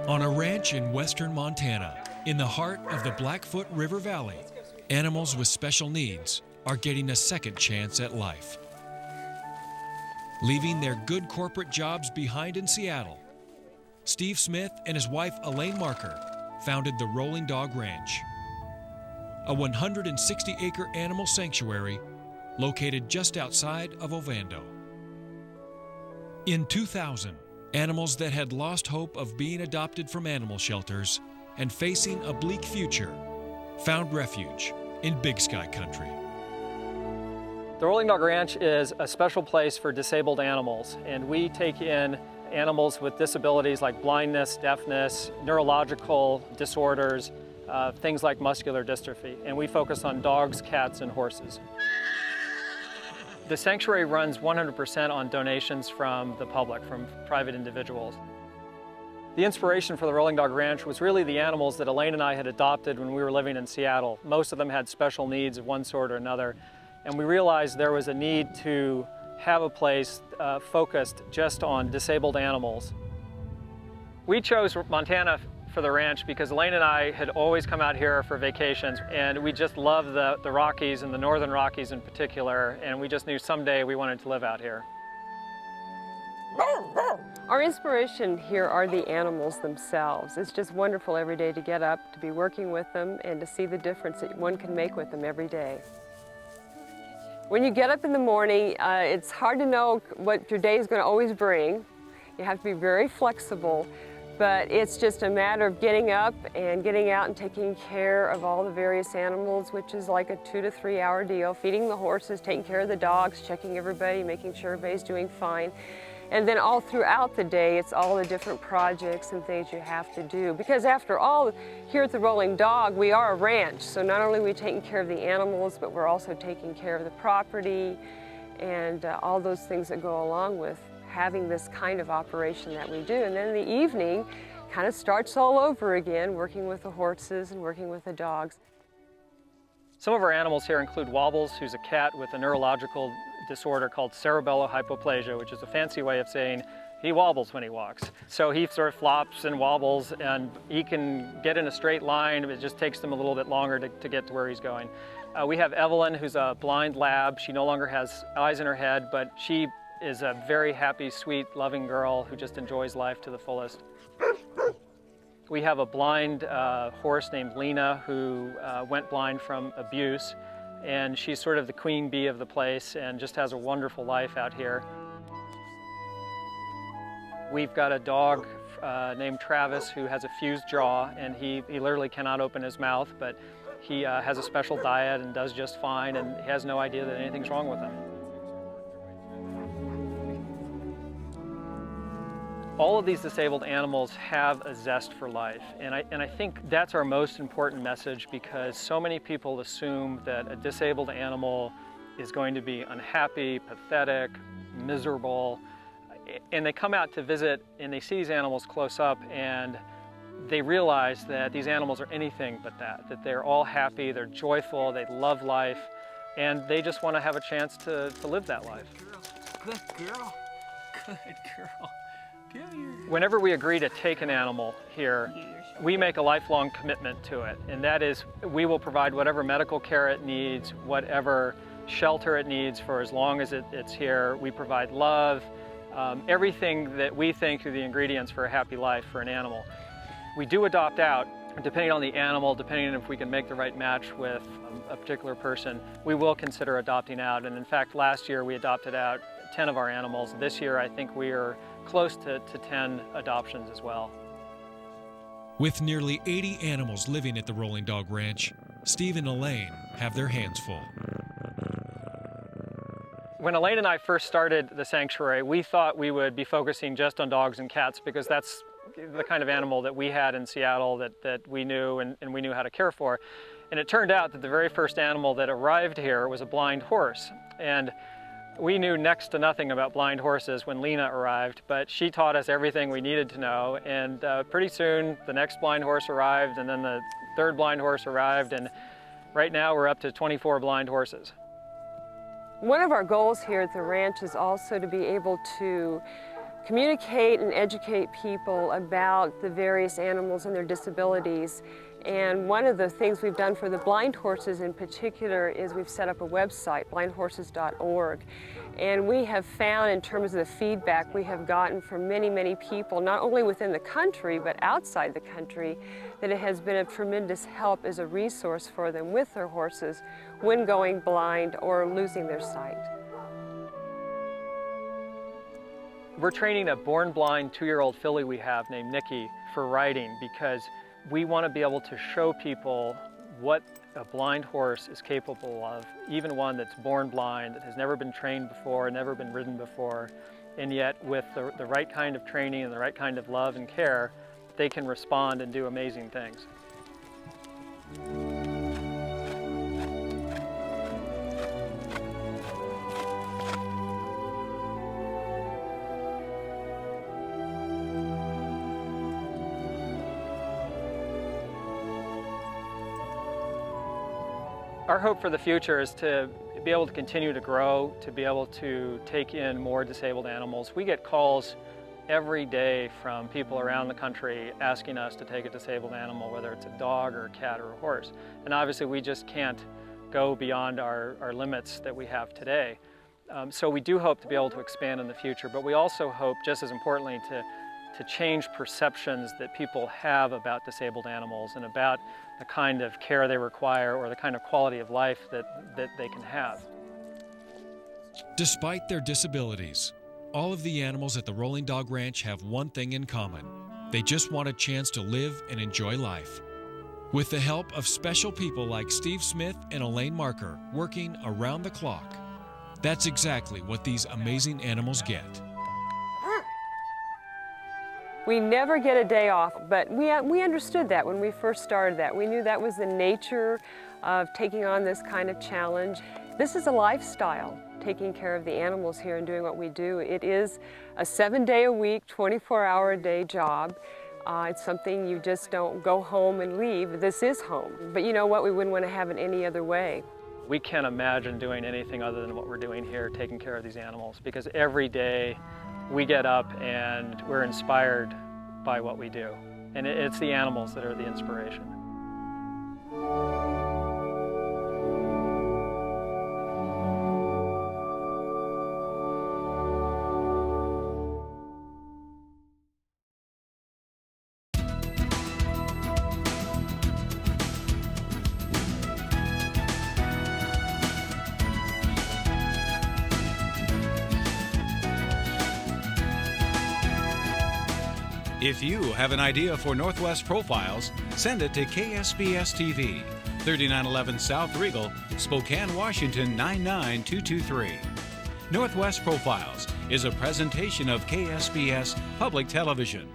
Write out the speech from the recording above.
On a ranch in western Montana, in the heart of the Blackfoot River Valley, animals with special needs are getting a second chance at life. Leaving their good corporate jobs behind in Seattle, Steve Smith and his wife Elaine Marker founded the Rolling Dog Ranch, a 160-acre animal sanctuary located just outside of Ovando. In 2000, animals that had lost hope of being adopted from animal shelters and facing a bleak future found refuge in Big Sky Country. The Rolling Dog Ranch is a special place for disabled animals, and we take in animals with disabilities like blindness, deafness, neurological disorders, things like muscular dystrophy, and we focus on dogs, cats, and horses. The sanctuary runs 100% on donations from the public, from private individuals. The inspiration for the Rolling Dog Ranch was really the animals that Elaine and I had adopted when we were living in Seattle. Most of them had special needs of one sort or another, and we realized there was a need to have a place focused just on disabled animals. We chose Montana for the ranch because Elaine and I had always come out here for vacations, and we just love the Rockies and the Northern Rockies in particular, and we just knew someday we wanted to live out here. Our inspiration here are the animals themselves. It's just wonderful every day to get up, to be working with them, and to see the difference that one can make with them every day. When you get up in the morning, it's hard to know what your day is going to always bring. You have to be very flexible. But it's just a matter of getting up and getting out and taking care of all the various animals, which is like a 2 to 3 hour deal. Feeding the horses, taking care of the dogs, checking everybody, making sure everybody's doing fine. And then all throughout the day, it's all the different projects and things you have to do. Because after all, here at the Rolling Dog, we are a ranch. So not only are we taking care of the animals, but we're also taking care of the property and all those things that go along with having this kind of operation that we do. And then in the evening, kind of starts all over again, working with the horses and working with the dogs. Some of our animals here include Wobbles, who's a cat with a neurological disorder called cerebellar hypoplasia, which is a fancy way of saying he wobbles when he walks. So he sort of flops and wobbles, and he can get in a straight line. It just takes him a little bit longer to get to where he's going. We have Evelyn, who's a blind lab. She no longer has eyes in her head, but she is a very happy, sweet, loving girl who just enjoys life to the fullest. We have a blind horse named Lena who went blind from abuse, and she's sort of the queen bee of the place and just has a wonderful life out here. We've got a dog named Travis who has a fused jaw, and he literally cannot open his mouth, but he has a special diet and does just fine, and he has no idea that anything's wrong with him. All of these disabled animals have a zest for life, and I think that's our most important message, because so many people assume that a disabled animal is going to be unhappy, pathetic, miserable, and they come out to visit and they see these animals close up and they realize that these animals are anything but that they're all happy, they're joyful, they love life, and they just want to have a chance to live that life. Good girl, good girl. Whenever we agree to take an animal here, we make a lifelong commitment to it, and that is we will provide whatever medical care it needs, whatever shelter it needs for as long as it's here. We provide love, everything that we think are the ingredients for a happy life for an animal. We do adopt out, depending on the animal, depending on if we can make the right match with a particular person, we will consider adopting out. And in fact, last year we adopted out 10 of our animals. This year I think we are close to 10 adoptions as well. With nearly 80 animals living at the Rolling Dog Ranch, Steve and Elaine have their hands full. When Elaine and I first started the sanctuary, we thought we would be focusing just on dogs and cats because that's the kind of animal that we had in Seattle that we knew and we knew how to care for. And it turned out that the very first animal that arrived here was a blind horse. And we knew next to nothing about blind horses when Lena arrived, but she taught us everything we needed to know. And pretty soon the next blind horse arrived, and then the third blind horse arrived, and right now we're up to 24 blind horses. One of our goals here at the ranch is also to be able to communicate and educate people about the various animals and their disabilities. And one of the things we've done for the blind horses in particular is we've set up a website, blindhorses.org. And we have found, in terms of the feedback we have gotten from many, many people, not only within the country but outside the country, that it has been a tremendous help as a resource for them with their horses when going blind or losing their sight. We're training a born blind 2-year-old filly we have named Nikki for riding because we want to be able to show people what a blind horse is capable of, even one that's born blind, that has never been trained before, never been ridden before, and yet with the right kind of training and the right kind of love and care, they can respond and do amazing things. Our hope for the future is to be able to continue to grow, to be able to take in more disabled animals. We get calls every day from people around the country asking us to take a disabled animal, whether it's a dog or a cat or a horse. And obviously we just can't go beyond our limits that we have today. So we do hope to be able to expand in the future, but we also hope, just as importantly, to change perceptions that people have about disabled animals and about the kind of care they require or the kind of quality of life that they can have. Despite their disabilities, all of the animals at the Rolling Dog Ranch have one thing in common. They just want a chance to live and enjoy life. With the help of special people like Steve Smith and Elaine Marker working around the clock, that's exactly what these amazing animals get. We never get a day off, but we understood that when we first started that. We knew that was the nature of taking on this kind of challenge. This is a lifestyle, taking care of the animals here and doing what we do. It is a 7-day-a-week, 24-hour-a-day job. It's something you just don't go home and leave. This is home. But you know what? We wouldn't want to have it any other way. We can't imagine doing anything other than what we're doing here, taking care of these animals, because every day we get up and we're inspired by what we do. And it's the animals that are the inspiration. If you have an idea for Northwest Profiles, send it to KSPS TV, 3911 South Regal, Spokane, Washington 99223. Northwest Profiles is a presentation of KSPS Public Television.